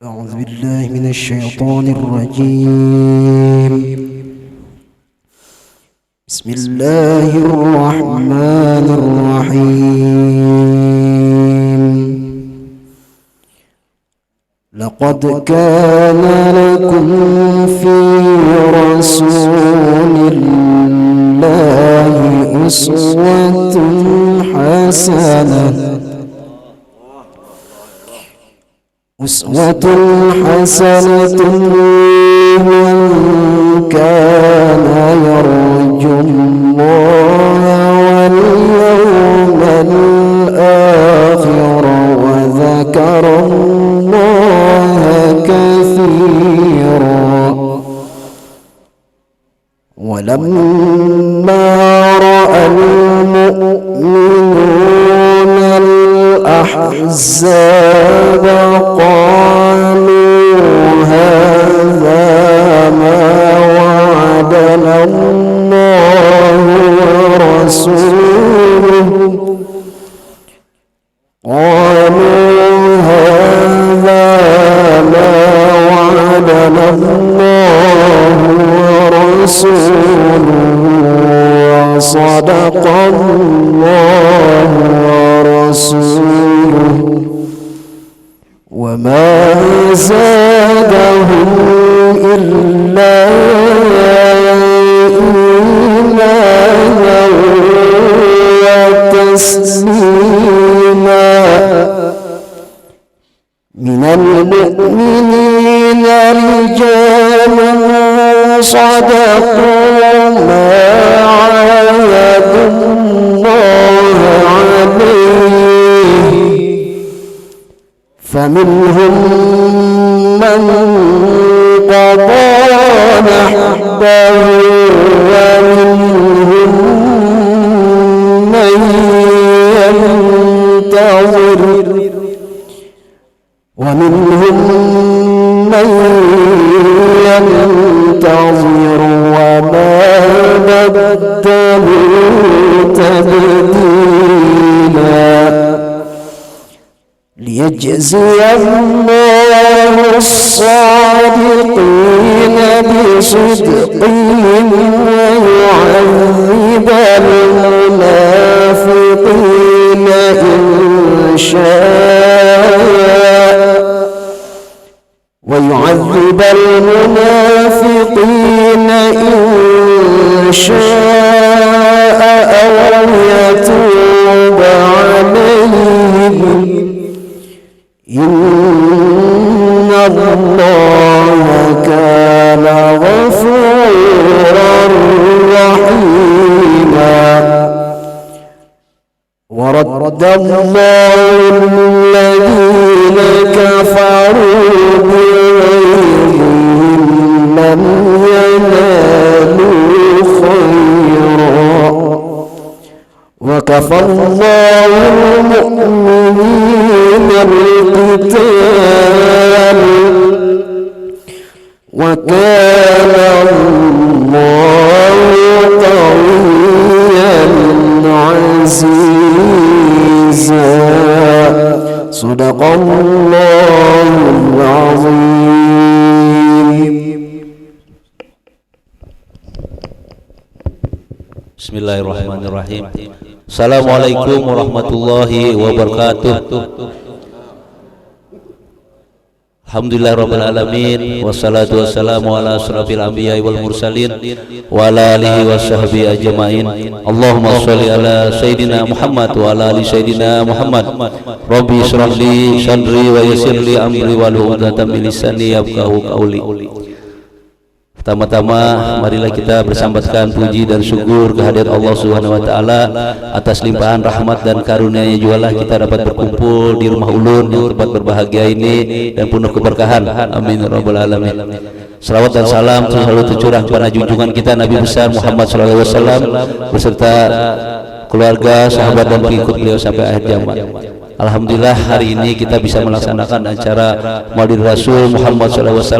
أعوذ بالله من الشيطان الرجيم. بسم الله الرحمن الرحيم. لقد كان لكم في رسول الله أسوة حسنة لمن كان يرجو الله واليوم الآخر وذكر الله كثيرا. ولما رأى المؤمنون الأحزاب قالوا هذا ما وعدنا الله ورسوله وصدق الله ورسوله وما زادهم إلا إيمانا وتسليما. من المؤمنين رجال صدقوا ما عاهدوا الله عليه فمنهم من قضى نحبه ومنهم من ينتظر وما بدلوا تبديلا. ليجزي الله الصادقين بصدقهم ويعذب المنافقين إن شاء أو يتوب عليهم إن الله كان غفورا رحيما. ورد الله الذين كفروا بغيظهم لم ينالوا خيرا وكفى الله المؤمنين القتال وكان الله قويا عزيزا. صدق الله العظيم. Bismillahirrahmanirrahim. Assalamualaikum warahmatullahi wabarakatuh. Alhamdulillahirabbil alamin wassalatu wassalamu ala asyrafil anbiya'i wal mursalin wa ala alihi washabbihi ajmain. Allahumma shalli ala sayidina Muhammad wa ala ali sayidina Muhammad. Rabbi shrah li sadri wa yassir li amri wahlul 'uqdatam min lisani yafqahu qawli. Pertama-tama marilah kita bersambatkan puji dan syukur kehadirat Allah Subhanahu wa taala atas limpahan rahmat dan karunia-Nya jualah kita dapat berkumpul di rumah ulun yang tempat berbahagia ini dan penuh keberkahan. Amin ya rabbal alamin. Salawat dan salam selalu tercurah kepada junjungan kita Nabi besar Muhammad sallallahu alaihi wasallam beserta keluarga, sahabat dan pengikut beliau sampai akhir zaman. Alhamdulillah hari ini kita bisa melaksanakan acara Maulid Rasul Muhammad SAW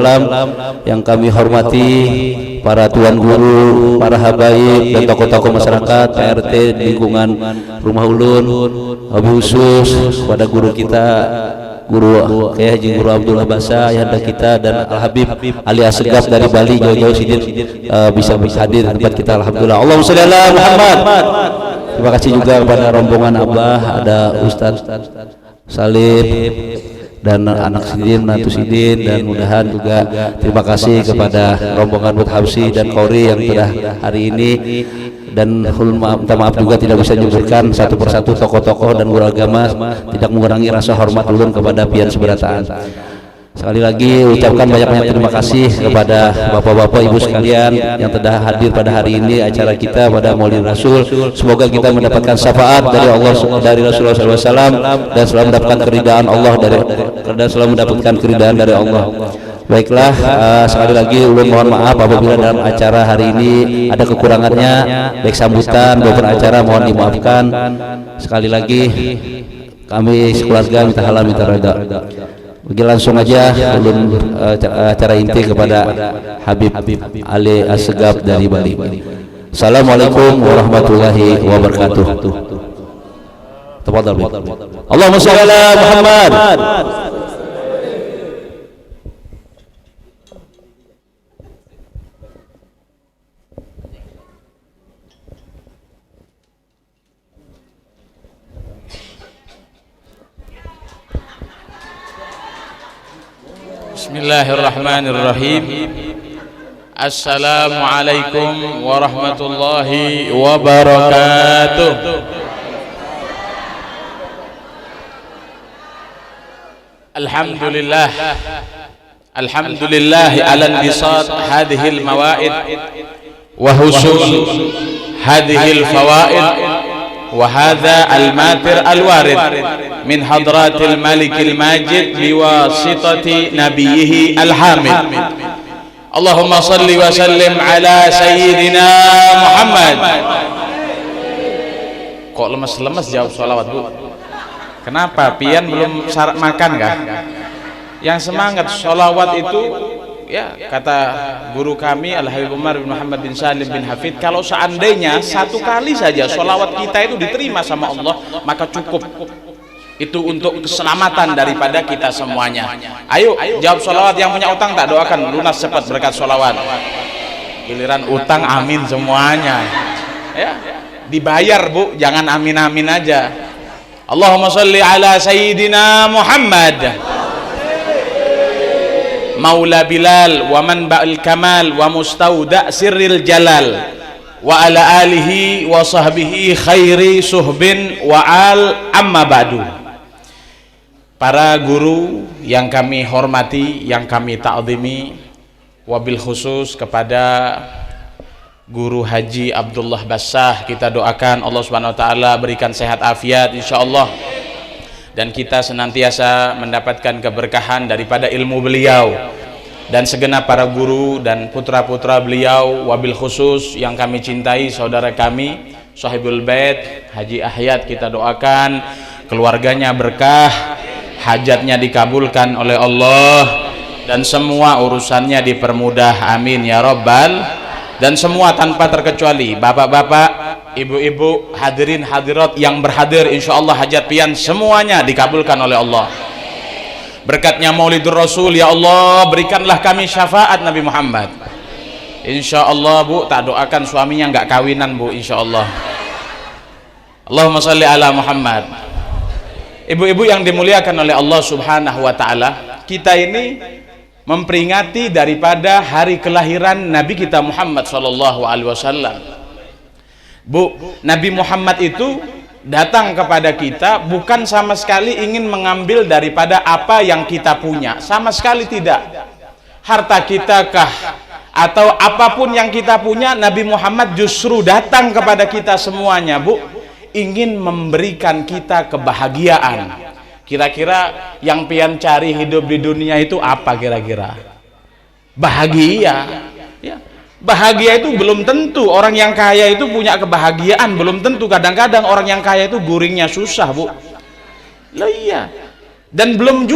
yang kami hormati para tuan guru, para habaib dan tokoh-tokoh masyarakat, PRT lingkungan rumah ulun, wabil khusus pada guru kita Guru Haji Guru Abdullah Basa ayahanda kita dan Al Habib Ali Asegaf dari Bali jauh-jauh sini bisa hadir di tempat kita. Alhamdulillah. Allahumma sholli ala Muhammad. Terima kasih juga kepada rombongan Abah, ada Ustaz Salim dan anak Sidin, menantu Sidin, dan mudahan juga terima kasih kepada rombongan Bud Habsi dan Kori yang telah hari ini, dan minta maaf juga tidak bisa menyebutkan satu persatu tokoh-tokoh dan guru agama, tidak mengurangi rasa hormat ulun kepada pian seberataan. Sekali lagi ucapkan banyak-banyak terima kasih kepada bapak-bapak ibu sekalian yang telah hadir pada hari ini acara kita pada Maulid Rasul. Semoga kita mendapatkan syafaat dari Allah, dari Rasulullah SAW, dan selalu mendapatkan keridaan Allah dari Allah. Baiklah, sekali lagi ulun mohon maaf apabila dalam acara hari ini ada kekurangannya, baik sambutan maupun acara mohon dimaafkan. Sekali lagi kami sekeluarga minta halal minta reda. Bagi langsung aja ulun acara inti kepada Habib Ali Asegaf dari Bali. Assalamualaikum warahmatullahi wabarakatuh. Tafadhal. Allahumma shalli ala Muhammad. Bismillahirrahmanirrahim. Assalamualaikum warahmatullahi wabarakatuh. Alhamdulillah. Alhamdulillah ala inbisat hadhil mawaid wa husul hadhil fawaid wa hadha al-matir al-warid min hadratil malikil majid biwasitati nabiyhi al-hamid. Allahumma salli wa sallim ala sayyidina Muhammad. Kok lemes-lemes jawab sholawat, Bu? Kenapa? Pian belum syarat makan kah? Yang semangat sholawat itu, ya kata guru kami Al Habib Umar bin Muhammad bin Salim bin Hafid, kalau seandainya satu kali saja sholawat kita itu diterima sama Allah, maka cukup. Itu untuk keselamatan daripada kita semuanya. Ayo jawab sholawat. Yang punya utang tak doakan lunas cepat berkat sholawat. Giliran utang amin semuanya, ya dibayar, Bu, jangan amin-amin aja. Allahumma sholli ala sayyidina Muhammad Maula Bilal wa manba'il kamal wa mustauda sirril jalal wa ala alihi wa sahbihi khairi suhbin wa al amma ba'du. Para guru yang kami hormati, yang kami ta'zimi, wabil khusus kepada Guru Haji Abdullah Bassah, kita doakan Allah Subhanahu wa taala berikan sehat afiat insyaallah, dan kita senantiasa mendapatkan keberkahan daripada ilmu beliau, dan segenap para guru dan putra-putra beliau, wabil khusus yang kami cintai saudara kami Sahibul Bait Haji Ahyad, kita doakan keluarganya berkah, hajatnya dikabulkan oleh Allah, dan semua urusannya dipermudah, amin ya rabbal. Dan semua tanpa terkecuali bapak-bapak, ibu-ibu, hadirin hadirat yang berhadir, insya Allah hajat pian semuanya dikabulkan oleh Allah. Berkatnya Maulidur Rasul, ya Allah berikanlah kami syafaat Nabi Muhammad. Insya Allah, Bu, tak doakan suaminya nggak kawinan, Bu, insya Allah. Allahumma sholli ala Muhammad. Ibu-ibu yang dimuliakan oleh Allah Subhanahu wa taala, kita ini memperingati daripada hari kelahiran Nabi kita Muhammad sallallahu alaihi wasallam. Bu, Nabi Muhammad itu datang kepada kita bukan sama sekali ingin mengambil daripada apa yang kita punya, sama sekali tidak. Harta kita kah atau apapun yang kita punya, Nabi Muhammad justru datang kepada kita semuanya, Bu, ingin memberikan kita kebahagiaan. Kira-kira yang pian cari hidup di dunia itu apa kira-kira? Bahagia, ya. Bahagia itu belum tentu orang yang kaya itu punya kebahagiaan, belum tentu. Kadang-kadang orang yang kaya itu guringnya susah, Bu. Loh iya. Dan belum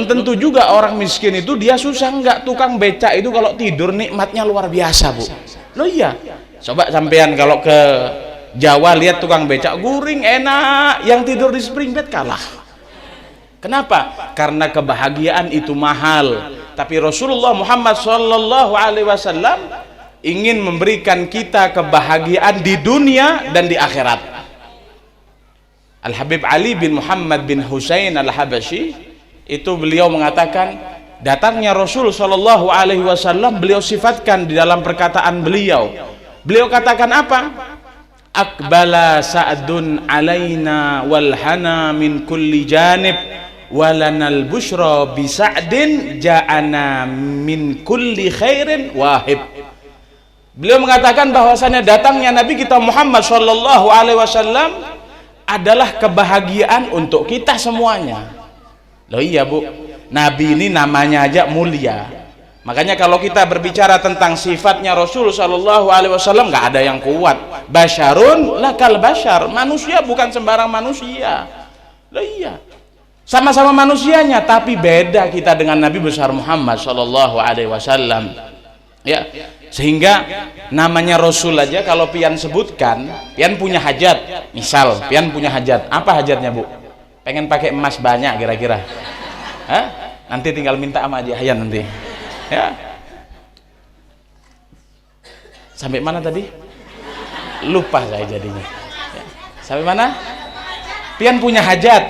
tentu juga orang miskin itu dia susah. Enggak, tukang becak itu kalau tidur nikmatnya luar biasa, Bu. Loh iya. Coba sampean kalau ke Jawa lihat tukang becak guring enak, yang tidur di spring bed kalah. Kenapa? Karena kebahagiaan itu mahal. Tapi Rasulullah Muhammad sallallahu alaihi wasallam ingin memberikan kita kebahagiaan di dunia dan di akhirat. Al-Habib Ali bin Muhammad bin Husain Al-Habasyi itu beliau mengatakan, datangnya Rasul sallallahu alaihi wasallam beliau sifatkan di dalam perkataan beliau. Beliau katakan apa? Aqbala sa'dun alaina wal hana min kulli janib walanal busyra bi sa'din ja'ana min kulli khairin wahib. Beliau mengatakan bahwasanya datangnya Nabi kita Muhammad sallallahu alaihi wasallam adalah kebahagiaan untuk kita semuanya. Loh iya Bu, Nabi ini namanya aja mulia. Makanya kalau kita berbicara tentang sifatnya Rasul sallallahu alaihi wasallam, nggak ada yang kuat. Basyarun lakal basyar, manusia bukan sembarang manusia. Loh iya, sama-sama manusianya, tapi beda kita dengan Nabi besar Muhammad sallallahu alaihi wasallam. Ya, sehingga namanya Rasul aja kalau pian sebutkan, pian punya hajat. Misal pian punya hajat, apa hajatnya Bu? Pengen pakai emas banyak kira-kira? Hah? Nanti tinggal minta sama Haji Hayan nanti. Ya. Sampai mana tadi? Lupa saya jadinya. Ya. Sampai mana? Pian punya hajat.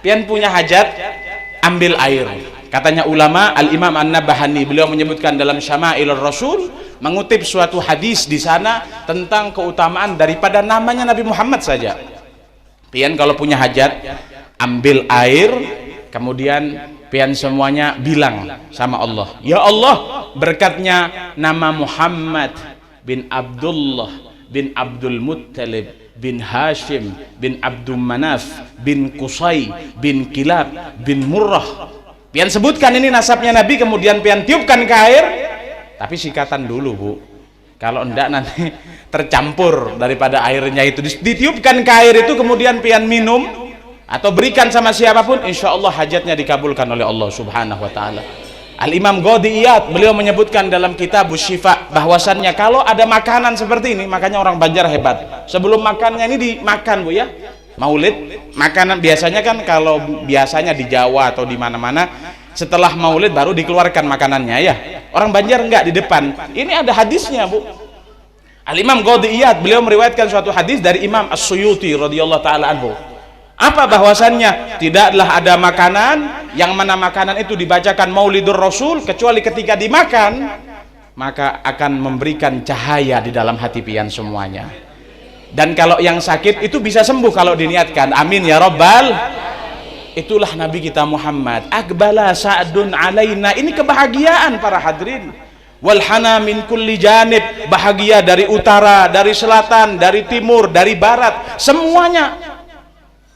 Pian punya hajat, ambil air. Katanya ulama Al-Imam An-Nabahani, beliau menyebutkan dalam Syama'ilur Rasul, mengutip suatu hadis di sana tentang keutamaan daripada namanya Nabi Muhammad saja. Pian kalau punya hajat, ambil air, kemudian pian semuanya bilang sama Allah, ya Allah, berkatnya nama Muhammad bin Abdullah bin Abdul Muttalib bin Hashim bin Abdul Manaf bin Qusay bin Kilab bin Murrah. Pian sebutkan ini nasabnya Nabi, kemudian pian tiupkan ke air, tapi sikatan dulu Bu, kalau enggak nanti tercampur daripada airnya itu. Ditiupkan ke air itu, kemudian pian minum atau berikan sama siapapun, insya Allah hajatnya dikabulkan oleh Allah subhanahu wa ta'ala. Al-Imam Qadiyat beliau menyebutkan dalam kitab Syifa bahwasannya kalau ada makanan seperti ini, makanya orang Banjar hebat, sebelum makannya ini dimakan Bu ya, maulid, makanan biasanya kan kalau biasanya di Jawa atau di mana-mana setelah maulid baru dikeluarkan makanannya ya, orang Banjar enggak, di depan. Ini ada hadisnya Bu. Al-Imam Qadiyat beliau meriwayatkan suatu hadis dari Imam As-Suyuti radhiyallahu ta'ala anhu. Apa bahwasannya tidaklah ada makanan yang mana makanan itu dibacakan Maulidur Rasul kecuali ketika dimakan maka akan memberikan cahaya di dalam hati pian semuanya. Dan kalau yang sakit itu bisa sembuh kalau diniatkan. Amin ya Rabbal. Itulah Nabi kita Muhammad. Aqbala sa'dun alaina, ini kebahagiaan para hadirin. Wal hana min kulli janib, bahagia dari utara, dari selatan, dari timur, dari barat, semuanya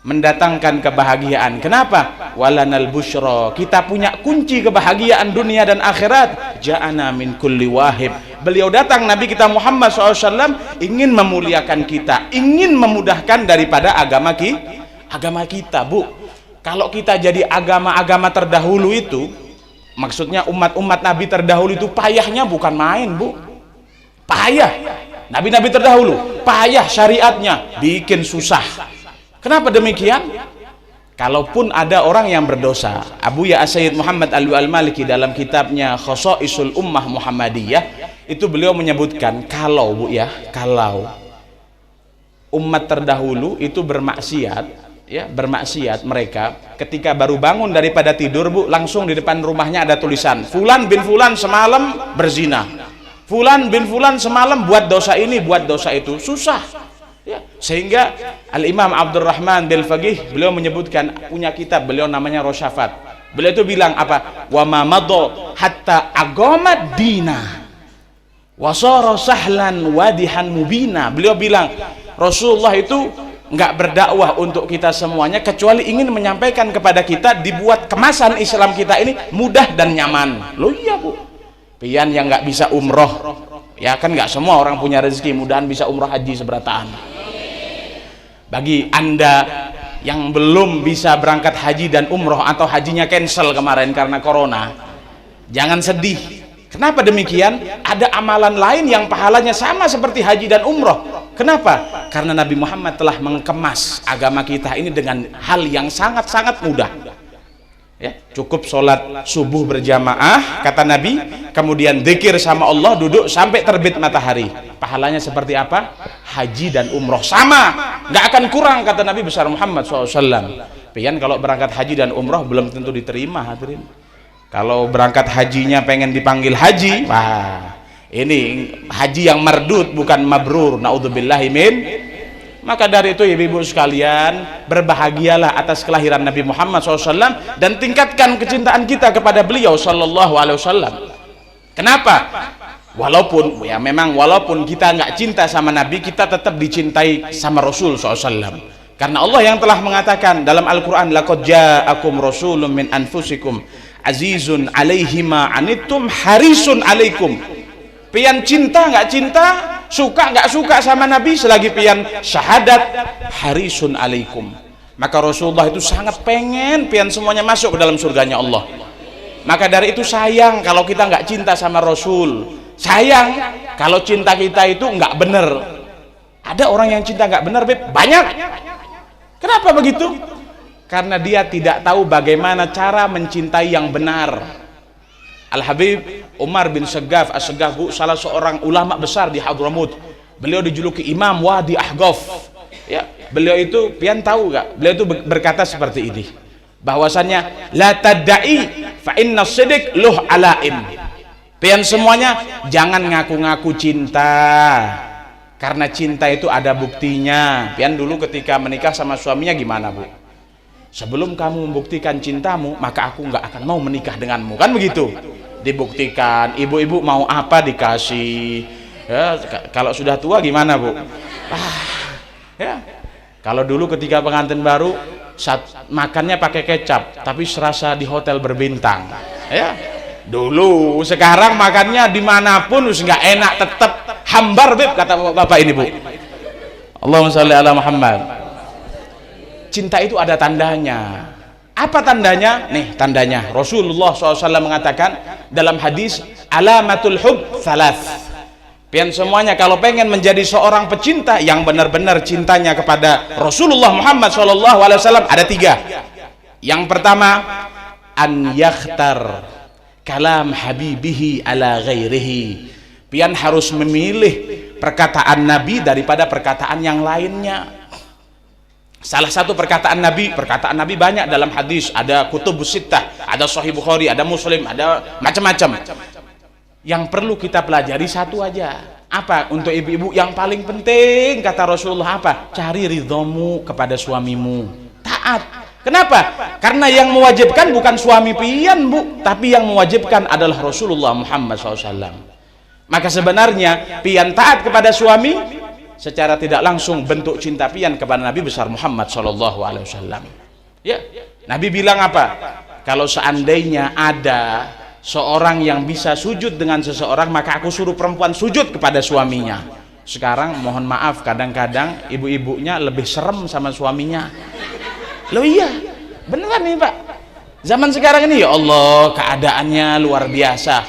mendatangkan kebahagiaan. Kenapa? Walanal busyra, kita punya kunci kebahagiaan dunia dan akhirat. Ja'ana min kulli wahib, beliau datang Nabi kita Muhammad SAW ingin memuliakan kita, ingin memudahkan daripada agama kita Bu. Kalau kita jadi agama-agama terdahulu itu, maksudnya umat-umat Nabi terdahulu itu payahnya bukan main Bu, payah. Nabi-nabi terdahulu payah syariatnya, bikin susah. Kenapa demikian? Kalaupun ada orang yang berdosa, Abu Ya Sayyid Muhammad Al-Maliki dalam kitabnya Khosaisul Ummah Muhammadiyah itu beliau menyebutkan kalau Bu ya, kalau umat terdahulu itu bermaksiat ya, bermaksiat mereka ketika baru bangun daripada tidur Bu, langsung di depan rumahnya ada tulisan Fulan bin Fulan semalam berzina, Fulan bin Fulan semalam buat dosa ini, buat dosa itu, susah. Ya, sehingga Al-Imam Abdurrahman bil Faqih beliau menyebutkan, punya kitab beliau namanya Rosyafat. Beliau itu bilang apa? Wa ma madha hatta aghamad dina wa sara sahlan wadihan mubina. Beliau bilang Rasulullah itu enggak berdakwah untuk kita semuanya kecuali ingin menyampaikan kepada kita, dibuat kemasan Islam kita ini mudah dan nyaman. Loh iya Bu, pian yang enggak bisa umroh ya kan, enggak semua orang punya rezeki, mudahan bisa umroh haji seberataan. Bagi Anda yang belum bisa berangkat haji dan umroh atau hajinya cancel kemarin karena corona, jangan sedih. Kenapa demikian? Ada amalan lain yang pahalanya sama seperti haji dan umroh. Kenapa? Karena Nabi Muhammad telah mengemas agama kita ini dengan hal yang sangat-sangat mudah. Ya, cukup sholat subuh berjamaah kata Nabi, kemudian zikir sama Allah, duduk sampai terbit matahari. Pahalanya seperti apa? Haji dan umroh sama, nggak akan kurang kata Nabi besar Muhammad SAW. Pian kalau berangkat haji dan umroh belum tentu diterima hadirin. Kalau berangkat hajinya pengen dipanggil haji, wah ini haji yang mardud bukan mabrur, naudzubillahi min. Maka dari itu ibu-ibu sekalian, berbahagialah atas kelahiran Nabi Muhammad SAW dan tingkatkan kecintaan kita kepada beliau Sallallahu Alaihi Wasallam. Kenapa? Walaupun ya memang walaupun kita nggak cinta sama Nabi, kita tetap dicintai sama Rasul SAW. Karena Allah yang telah mengatakan dalam Al-Quran, laqad ja'akum rasulun min anfusikum azizun alaihi ma anittum harisun alaikum. Pian cinta nggak cinta, suka nggak suka sama Nabi, selagi pian syahadat harisun alaikum, maka Rasulullah itu sangat pengen pian semuanya masuk ke dalam surganya Allah. Maka dari itu sayang kalau kita nggak cinta sama Rasul, sayang kalau cinta kita itu nggak bener. Ada orang yang cinta nggak bener, Beb, banyak. Kenapa begitu? Karena dia tidak tahu bagaimana cara mencintai yang benar. Al-Habib Umar bin Saggaf As-Saggaf, salah seorang ulama besar di Hadramut. Beliau dijuluki Imam Wadi Ahqaf. Ya, beliau itu pian tahu gak? Beliau itu berkata seperti ini, bahwasannya la tadda'i fa inna sidq luh alaim. Pian semuanya jangan ngaku-ngaku cinta, karena cinta itu ada buktinya. Pian dulu ketika menikah sama suaminya gimana, Bu? Sebelum kamu membuktikan cintamu, maka aku nggak akan mau menikah denganmu, kan begitu? Dibuktikan, ibu-ibu mau apa dikasih. Ya, kalau sudah tua gimana, Bu? Ya, kalau dulu ketika pengantin baru makannya pakai kecap, tapi serasa di hotel berbintang. Ya, dulu. Sekarang makannya dimanapun nggak enak, tetap hambar, Beb, kata bapak ini, Bu. Allahumma sholli ala Muhammad. Cinta itu ada tandanya. Apa tandanya? Nih tandanya, Rasulullah SAW mengatakan dalam hadis, alamatul hub thalath. Pian semuanya kalau pengen menjadi seorang pecinta yang benar-benar cintanya kepada Rasulullah Muhammad SAW, ada 3. Yang pertama, an yakhtar kalam habibihi ala ghairihi. Pian harus memilih perkataan Nabi daripada perkataan yang lainnya. Salah satu perkataan Nabi banyak dalam hadis, ada kutubus sittah, ada Sahih Bukhari, ada Muslim, ada macam-macam. Yang perlu kita pelajari satu aja. Apa? Untuk ibu-ibu yang paling penting kata Rasulullah apa? Cari ridhomu kepada suamimu. Taat. Kenapa? Karena yang mewajibkan bukan suami pian, Bu, tapi yang mewajibkan adalah Rasulullah Muhammad SAW. Maka sebenarnya pian taat kepada suami secara tidak langsung bentuk cinta pian kepada Nabi besar Muhammad SAW. Ya, Nabi bilang apa? Kalau seandainya ada seorang yang bisa sujud dengan seseorang, maka aku suruh perempuan sujud kepada suaminya. Sekarang mohon maaf, kadang-kadang ibu-ibunya lebih serem sama suaminya. Loh iya, beneran nih Pak. Zaman sekarang ini ya Allah, keadaannya luar biasa.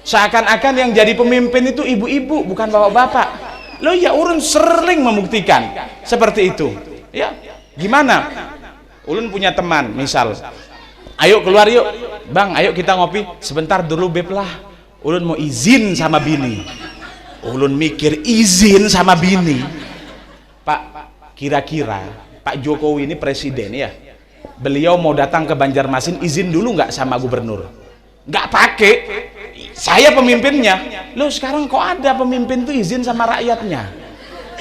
Seakan-akan yang jadi pemimpin itu ibu-ibu, bukan bapak-bapak. Loh ya, urun sering membuktikan seperti itu. Ya, gimana? Ulun punya teman, misal, ayo keluar yuk, Bang, ayo kita ngopi. Sebentar dulu, Beb lah. Ulun mau izin sama bini. Ulun mikir izin sama bini. Pak, kira-kira Pak Jokowi ini presiden ya. Beliau mau datang ke Banjarmasin, izin dulu nggak sama gubernur? Nggak pakai. Saya pemimpinnya. Loh sekarang kok ada pemimpin tuh izin sama rakyatnya?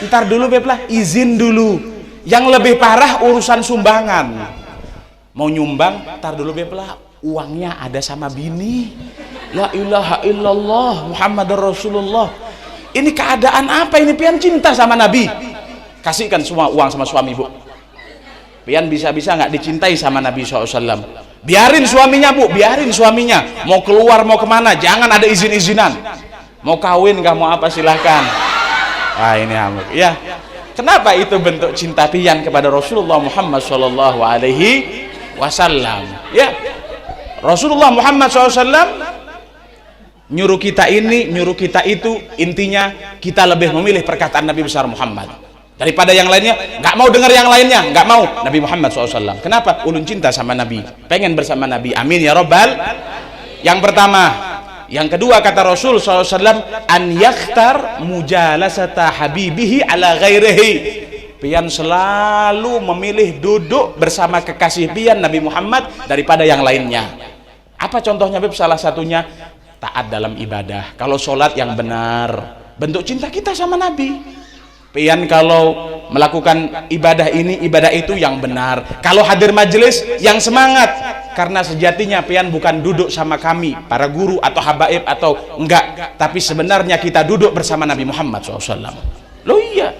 Ntar dulu Beb lah, izin dulu. Yang lebih parah urusan sumbangan. Mau nyumbang, ntar dulu Beb lah, uangnya ada sama bini. La ilaha illallah Muhammadur Rasulullah. Ini keadaan apa ini? Pian cinta sama Nabi, kasihkan semua uang sama suami, Bu. Pian bisa-bisa nggak dicintai sama Nabi SAW. Biarin suaminya, Bu, biarin suaminya. Mau keluar, mau kemana, jangan ada izin-izinan. Mau kawin, nggak mau apa, silahkan. Wah ini hamuk. Ya, kenapa itu bentuk cinta pian kepada Rasulullah Muhammad SAW? Ya, Rasulullah Muhammad SAW nyuruh kita ini, nyuruh kita itu, intinya kita lebih memilih perkataan Nabi besar Muhammad daripada yang lainnya. Nggak mau dengar yang lainnya, nggak mau. Nabi Muhammad SAW. Kenapa? Ulun cinta sama Nabi, pengen bersama Nabi. Amin ya Rabbal. Yang pertama. Yang kedua kata Rasul SAW, an yakhtar mujalasata habibihi ala ghairihi. Pian selalu memilih duduk bersama kekasih pian Nabi Muhammad daripada yang lainnya. Apa contohnya Beb? Salah satunya taat dalam ibadah. Kalau sholat yang benar, bentuk cinta kita sama Nabi. Pian kalau melakukan ibadah ini, ibadah itu yang benar. Kalau hadir majelis yang semangat. Karena sejatinya pian bukan duduk sama kami, para guru atau habaib atau enggak. Tapi sebenarnya kita duduk bersama Nabi Muhammad SAW. Loh iya.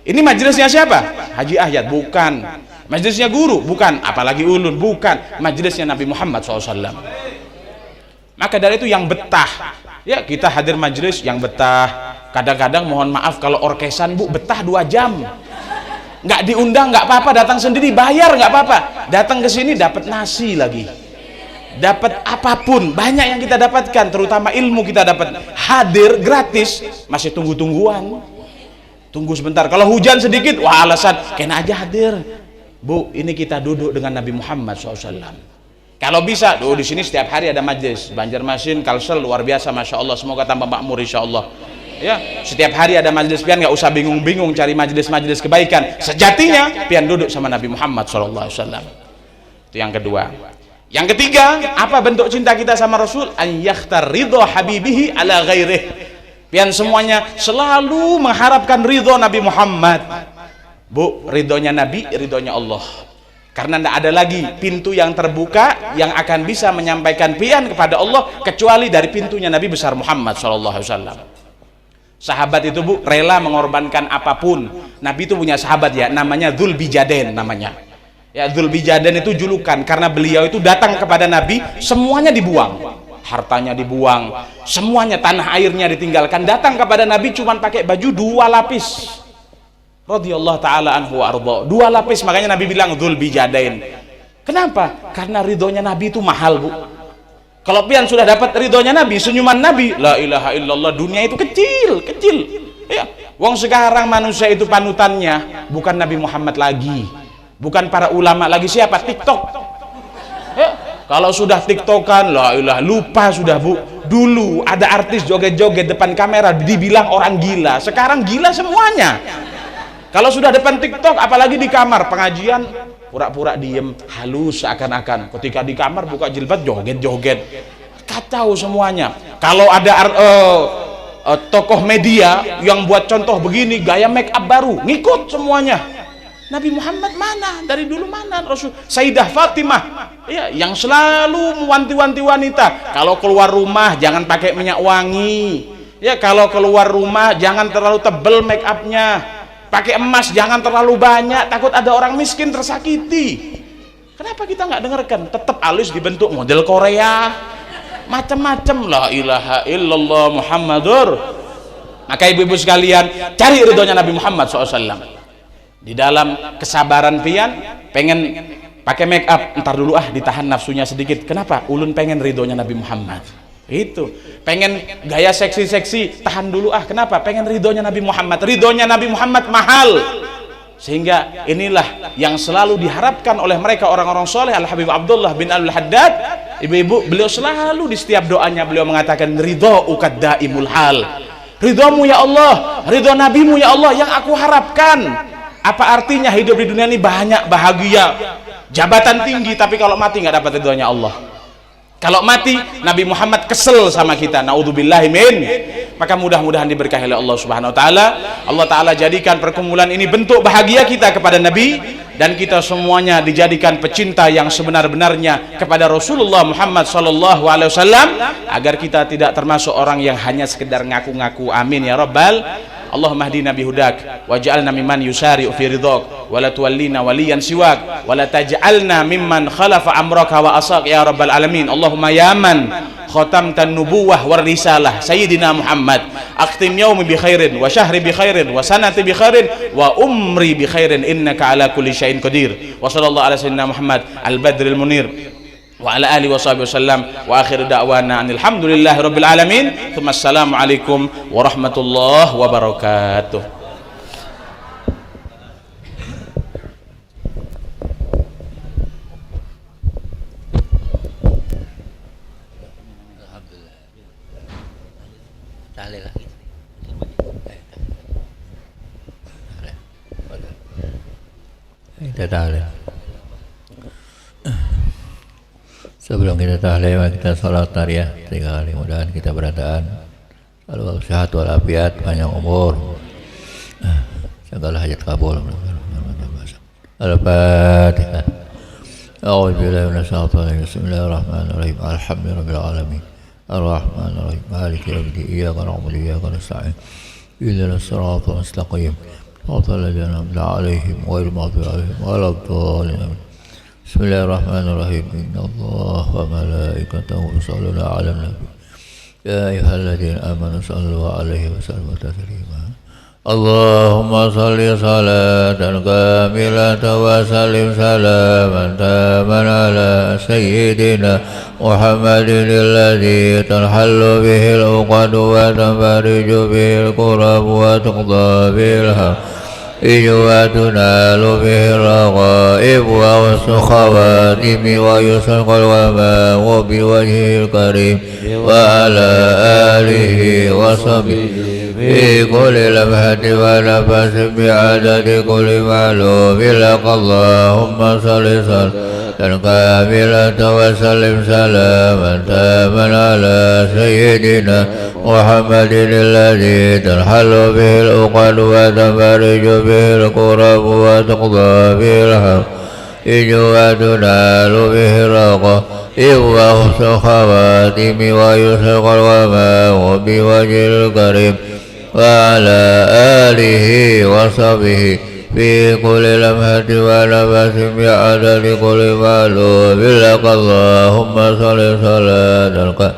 Ini majelisnya siapa? Haji Ahyad? Bukan. Majelisnya guru? Bukan. Apalagi ulun? Bukan. Majelisnya Nabi Muhammad SAW. Maka dari itu yang betah. Ya kita hadir majelis yang betah. Kadang-kadang mohon maaf kalau orkesan Bu betah 2 jam. Nggak diundang nggak apa-apa, datang sendiri bayar nggak apa-apa. Datang ke sini dapat nasi lagi. Dapat apapun, banyak yang kita dapatkan, terutama ilmu kita dapat. Hadir gratis, masih tunggu-tungguan. Tunggu sebentar. Kalau hujan sedikit, wah alasan, kena aja hadir. Bu, ini kita duduk dengan Nabi Muhammad SAW. Kalau bisa, di sini setiap hari ada majelis. Banjarmasin, Kalsel, luar biasa, masya Allah. Semoga tambah makmur, insya Allah. Ya, setiap hari ada majelis pian, nggak usah bingung-bingung cari majelis-majelis kebaikan. Sejatinya pian duduk sama Nabi Muhammad SAW. Itu yang kedua. Yang ketiga, apa bentuk cinta kita sama Rasul? An yakhtar ridho habibihi ala ghairih. Pian semuanya selalu mengharapkan ridho Nabi Muhammad. Bu, ridhonya Nabi, ridhonya Allah. Karena tidak ada lagi pintu yang terbuka yang akan bisa menyampaikan pian kepada Allah kecuali dari pintunya Nabi besar Muhammad SAW. Sahabat itu Bu rela mengorbankan apapun. Nabi itu punya sahabat ya, namanya Dzul Bijaden namanya. Ya, Dzul Bijaden itu julukan karena beliau itu datang kepada Nabi, semuanya dibuang. Hartanya dibuang, semuanya, tanah airnya ditinggalkan. Datang kepada Nabi cuman pakai baju 2 lapis. Radhiyallahu taala anhu wa arda. 2 lapis, makanya Nabi bilang Dzul Bijaden. Kenapa? Karena ridhonya Nabi itu mahal Bu. Kalau pian sudah dapat ridhonya Nabi, senyuman Nabi, la ilaha illallah, dunia itu kecil. Ya, wong sekarang manusia itu panutannya bukan Nabi Muhammad lagi, bukan para ulama lagi, siapa? TikTok. Ya, kalau sudah TikTokan, la ilaha, lupa sudah Bu. Dulu ada artis joget-joget depan kamera dibilang orang gila, sekarang gila semuanya. Kalau sudah depan TikTok, apalagi di kamar pengajian, pura-pura diem, halus seakan-akan. Ketika di kamar buka jilbab, joget-joget, kacau semuanya. Kalau ada tokoh media yang buat contoh begini, gaya make up baru, ngikut semuanya. Nabi Muhammad mana? Dari dulu mana? Rasul Sayyidah Fatimah, ya, yang selalu mewanti-wanti wanita, kalau keluar rumah jangan pakai minyak wangi. Ya, kalau keluar rumah jangan terlalu tebel make upnya. Pakai emas jangan terlalu banyak, takut ada orang miskin tersakiti. Kenapa kita nggak dengarkan? Tetap alus dibentuk model Korea, macam-macam. La ilaha illallah Muhammadur. Maka ibu-ibu sekalian, cari ridhonya Nabi Muhammad SAW. Di dalam kesabaran pian, pengen pakai make up, ntar dulu ditahan nafsunya sedikit. Kenapa? Ulun pengen ridhonya Nabi Muhammad. Itu pengen gaya seksi-seksi, tahan dulu kenapa? Pengen ridhonya Nabi Muhammad. Ridhonya Nabi Muhammad mahal, sehingga inilah yang selalu diharapkan oleh mereka orang-orang soleh. Al-Habib Abdullah bin Al-Haddad, ibu-ibu, beliau selalu di setiap doanya beliau mengatakan ridho ukaddaimul hal. Ridhomu ya Allah, ridho Nabimu ya Allah yang aku harapkan. Apa artinya hidup di dunia ini banyak bahagia, jabatan tinggi, tapi kalau mati nggak dapat ridhonya Allah. Kalau mati, Nabi Muhammad kesel sama kita. Naudzubillahi min. Maka mudah-mudahan diberkahi oleh Allah Subhanahu wa taala. Allah taala jadikan perkumpulan ini bentuk bahagia kita kepada Nabi, dan kita semuanya dijadikan pecinta yang sebenar-benarnya kepada Rasulullah Muhammad sallallahu alaihi wasallam, agar kita tidak termasuk orang yang hanya sekedar ngaku-ngaku. Amin ya rabbal. Allahumma hdina bihudak waj'alna mimman yusari'u fi ridhak wa la tuwallina waliyan siwak wa la taj'alna mimman khalafa amraka wa asaq ya rabbal alamin. Allahumma ya man khatamtan nubuwah war risalah sayyidina Muhammad, akhtim yaumi bi khairin wa syahri bi khairin wa sanati bi khairin wa umri bi khairin innaka ala kulli syai'in qadir. Wa sallallahu ala sayyidina Muhammad al badril munir wa ala alihi wasallam wa akhiru da'wana alhamdulillahi rabbil alamin. Assalamualaikum warahmatullahi wabarakatuh. Kita tahlil. Sebelum kita tahlil, kita salat tariyah 3 kali. Mudah-mudahan kita berataan selalu sehat walafiat, panjang umur, segala hajat kabul. Al-Fatihah. A'udzu billahi minasyaitonir rajim. Bismillahirrahmanirrahim. Alhamdulillahirabbil alamin. Ar-Rahmanir Rahim. Maliki yaumiddin. Iyyaka na'budu wa iyyaka nasta'in. Ihdinas siratal mustaqim. صراط الذين أنعمت عليهم غير المغضوب عليهم ولا الضالين. بسم الله الرحمن الرحيم. إن الله وملائكته يصلون على النبي يا أيها الذين آمنوا صلوا عليه وسلموا تسليما. اللهم صل صلاة كاملة وسلم سلاما تاما على سيدنا محمد الذي تنحل به العقد وتنفرج به الكرب وتقضى به الحوائج وتنال به الرغائب والخواتم ويسرق الغمام بوجهه الكريم وعلى آله وصحبه في كل لمحة ونفس بعدد كل معلوم لك. اللهم صل صلاة كاملة وسلم سلاما تاما على سيدنا محمد الذي تنحل به العقد وتنفرج به الكرب وتقضى به الحوائج وتنال به الرغائب وحسن الخواتم ويسرق الغمام بوجه الكريم وعلى آله وصحبه في كل لمحة ونفس بعدد كل معلوم لك. اللهم صل صلاة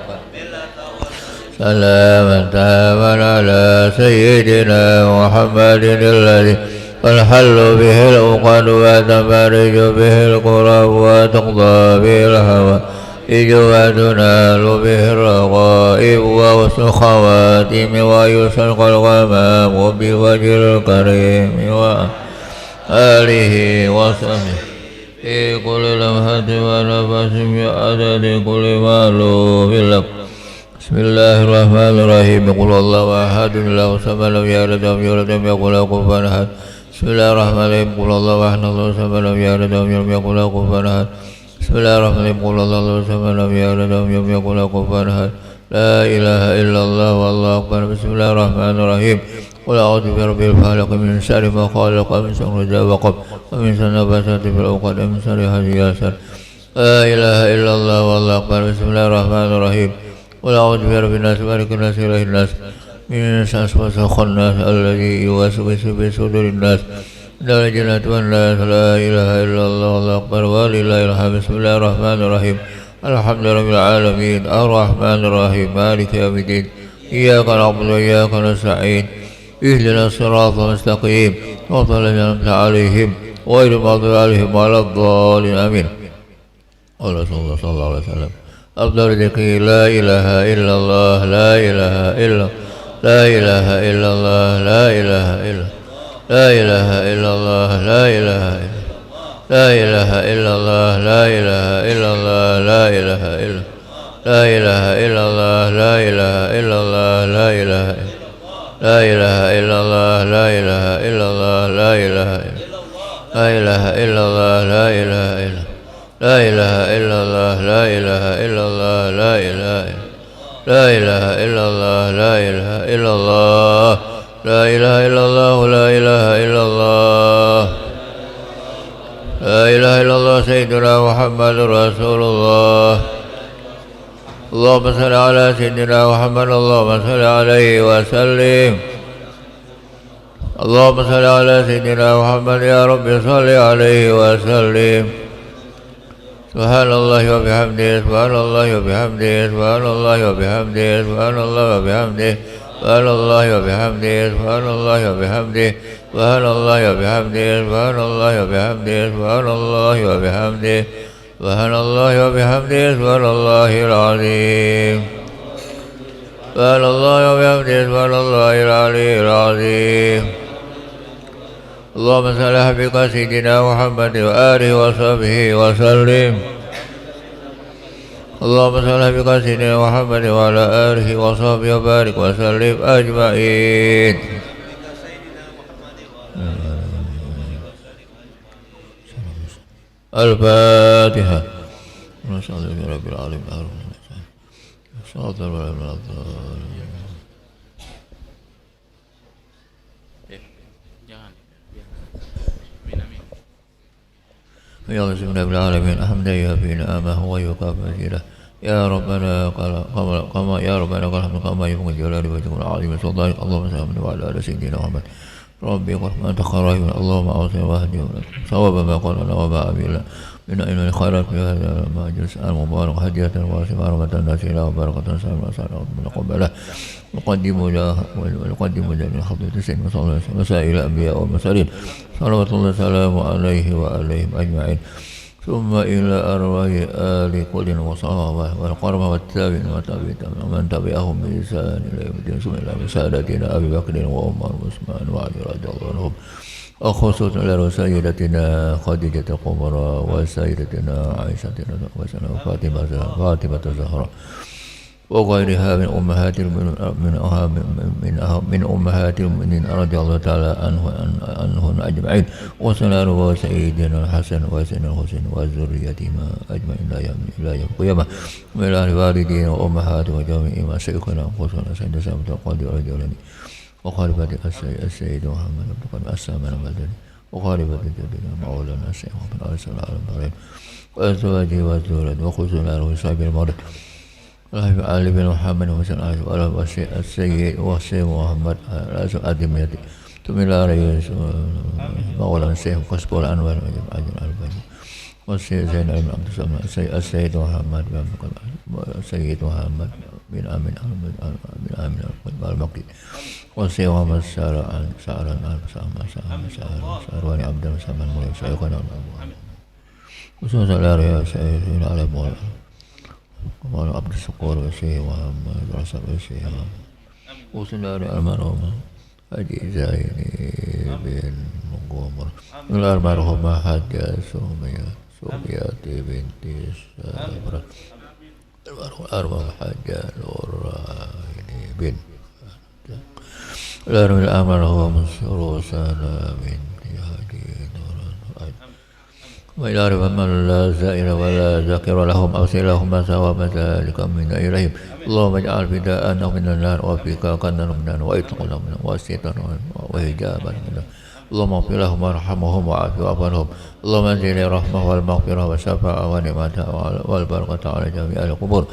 سلاما تاما على سيدنا محمد الذي تنحل به العقد وتنفرج به الكرب وتقضى به الحوائج وتنال به الرغائب وحسن الخواتم ويسرق الغمام بوجه الكريم وآله وصحبه في كل لمحة ونفس بعدد كل معلوم لك. بسم الله الرحمن الرحيم. قل الله أحد الله الصمد لم يلد ولم يولد ولم يكن له كفوا أحد. بسم الله الرحمن الرحيم. قل الله أحد الله الصمد لم يلد ولم يكن له كفوا أحد. بسم الله الرحمن الرحيم. قل الله الصمد لم يلد ولم يكن له كفوا أحد. لا إله إلا الله والله أكبر. بسم الله الرحمن الرحيم. قل أعوذ برب الفلق من شر ما خلق ومن شر غاسق وقب ومن شر النفاثات في العقد ومن شر حاسد. لا إله إلا الله والله أكبر. بسم الله الرحمن الرحيم. قل أعوذ برب الناس مالك الناس إله الناس من شر وسوس الناس الذي يوسوس في صدور الناس من الجنة والناس. لا إله إلا الله والله أكبر ولله الحمد. بسم الله الرحمن الرحيم. الحمد لله رب العالمين الرحمن الرحيم مالك يوم الدين إياك نعبد وإياك نستعين اهدنا الصراط المستقيم صراط الذين أنعمت عليهم غير المغضوب عليهم ولا الضالين. آمين. صلى الله عليه وسلم. أفضل ذكر لا إله إلا الله لا إله إلا لا إله إلا الله لا إله إلا لا إله إلا الله لا إله إلا لا إله إلا الله لا إله إلا الله لا إله إلا لا إله إلا الله لا إله إلا الله لا إله لا إله إلا الله لا إله إلا الله لا إله لا إله إلا الله لا إله إلا لا إله إلا الله لا إله إلا الله لا إله لا إله إلا الله لا إله إلا الله لا إله إلا الله لا إله إلا الله لا إله إلا الله سيدنا محمد رسول الله. اللهم صل على سيدنا محمد اللهم صل عليه وسلم. اللهم صل على سيدنا محمد يا رب صل عليه وسلم. سبحان الله وبحمده سبحان الله وبحمده سبحان الله وبحمده سبحان الله وبحمده سبحان الله وبحمده سبحان الله وبحمده سبحان الله وبحمده سبحان الله وبحمده سبحان الله وبحمده سبحان الله وبحمده سبحان الله العظيم سبحان الله وبحمده سبحان الله العلي العظيم اللهم صل على حبيبك سيدنا محمد وآله وصحبه وسلم اللهم صل على حبيبك سيدنا محمد وعلى آله وصحبه وبارك وسلم أجمعين. الفاتحة. نسأل الله رب العالمين صلاة الله عليه يا رب العالمين حمدا يوافي نعمه ويكافئ مزيده يا ربنا كما يا ربنا قال الحمد كما يبقى الجلال وجهك العظيم وسلطانك اللهم صل وعلى ال سيدنا محمد ربي رحمة خير اللهم أعطي واهدي صواب ما قلنا وما عملنا من أين الخيرات في هذا المجلس المبارك هدية واسعة رحمة ناسلة وبركة سالمة سالمة من قبله ونقدم جميع حضرة سيدنا صلى الله عليه وسلم وسائر الأنبياء والمرسلين صلوات الله وسلامه عليه وعليهم أجمعين ثم إلى أرواح آل كل وصحابه والقربى والتابعين ومن تبعهم بإحسان إلى يوم الدين ثم إلى سادتنا أبي بكر وعمر وعثمان وعلي رضي الله عنهم وخصوصا إلى سيدتنا خديجة الكبرى وسيدتنا عائشة فاطمة الزهراء وغيرها من أمهات من أمهات المؤمنين رضي الله تعالى عنهن أجمعين وسنار وسيدنا الحسن وسيدنا الحسين وذريتهما أجمعين إلى يوم القيامة من الوالدين وأمهات وجميع شيخنا وخصوصا سيدنا سامة القادر رضي الله عنه وخالفة السيد محمد بن قاسم السامن المدني وخالفة جدنا مولانا الشيخ محمد عليه الصلاة والسلام وأزواجه وذريته وخصوصا وصحبه المولد علي بن محمد السيد والشيخ محمد رئيس الأدمية ثم إلى رئيس مولانا الشيخ قصب الأنوار والسيد زين بن عبد الصمد السيد محمد بن آمين المقدي والسيد محمد سارواني عبد الصمد المولى شيخنا وصلى الله عليه وسلم على مولانا وعلى عبد الشكور والشيخ محمد رسول الشيخ وصلى على المرحوم حجي زايني بن مقومر من المرحوم حاجة سمية بنت سابرة المرحوم حاجة نوراني بن المرحوم سروسانة بنت هادي نوران ويعرف من لا زائر ولا ذاكر لهم أرسلهم ثواب ذلك منا إليهم اللهم اجعل فداءنا من النار وفيك كنا من النار وإتقنا من وسترا وهجابا من اللهم اغفر لهم وارحمهم وعافهم وعافهم اللهم انزل الرحمة والمغفرة والشفاعة والنعمة والبركة على جميع القبور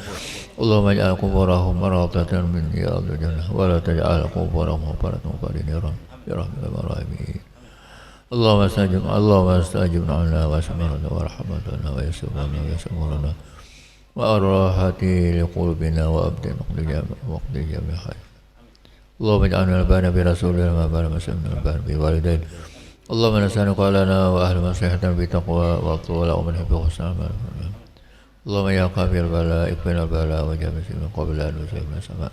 اللهم اجعل قبورهم مرضة من رياض الجنة ولا تجعل قبورهم مغفرة برحمتك الراحمين اللهم استجب عنا واسمعنا ورحمتنا ويسمرنا وأراحتي لقلوبنا وأبدنا وقت جميع خير اللهم اجعلنا نبانا برسولنا ما بان مسلمنا نبانا بوالدين اللهم نسألك لنا وأهل مصلحة بتقوى والطول ومن حب حسن اللهم يا قابل البلاء اكفنا البلاء وجمع من قبل أن نزل من السماء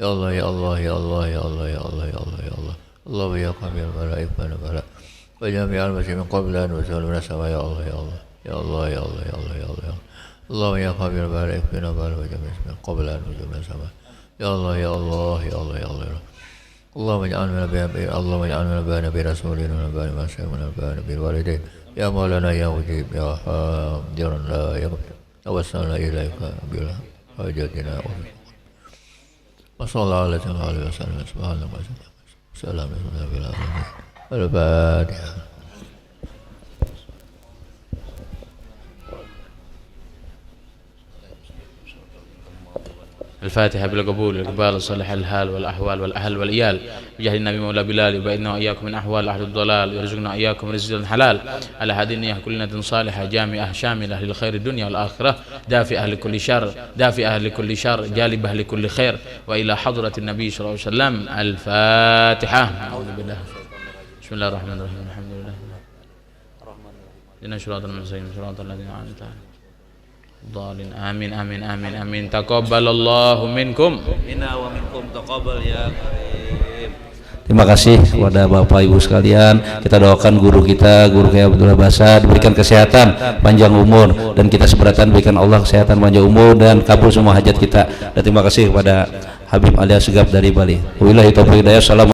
يا الله يا الله يا الله يا الله يا الله يا الله يا الله اللهم يا قابل البلاء اكفنا البلاء وجميع المسلمين من قبل أن نزل من السماء يا الله يا الله يا الله يا الله يا الله يا الله اللهم يا قابل البلاء اكفنا البلاء وجميع من قبل أن نزل من السماء يا الله يا الله يا الله يا الله اللهم اجعلنا نبينا برسولنا ونبينا ما سيدنا نبينا بالوالدين يا مولانا يا مجيب يا حاضرا لا يغفر توسلنا إليك بحاجتنا وصلى الله عليه وسلم سبحان الله وسلم على العالمين الفاتحة. الفاتحة بالقبول والإقبال صالح الحال والأحوال والأهل والإيال بجاه النبي مولى بلال يبعدنا وإياكم من أحوال أهل الضلال ويرزقنا إياكم رزقا حلال على هذه النية كلنا صالحة جامعة شاملة للخير الدنيا والآخرة دافئة لكل لكل شر جالبة لكل خير وإلى حضرة النبي صلى الله عليه وسلم. الفاتحة. أعوذ بالله. بسم الله الرحمن الرحيم الحمد لله. لنا شراط المستقيم صراط الذين أنعمت عليهم Amin amin amin amin. Taqabbalallahu minkum. Minna wa minkum taqabbal ya karim. Terima kasih kepada Bapak Ibu sekalian. Kita doakan guru kita, Guru Kiai Abdullah Basar, diberikan kesehatan, panjang umur, dan kita seberatan berikan Allah kesehatan, panjang umur, dan kabul semua hajat kita. Dan terima kasih kepada Habib Ali Asgaf dari Bali. Wabillahi taufiq hidayah.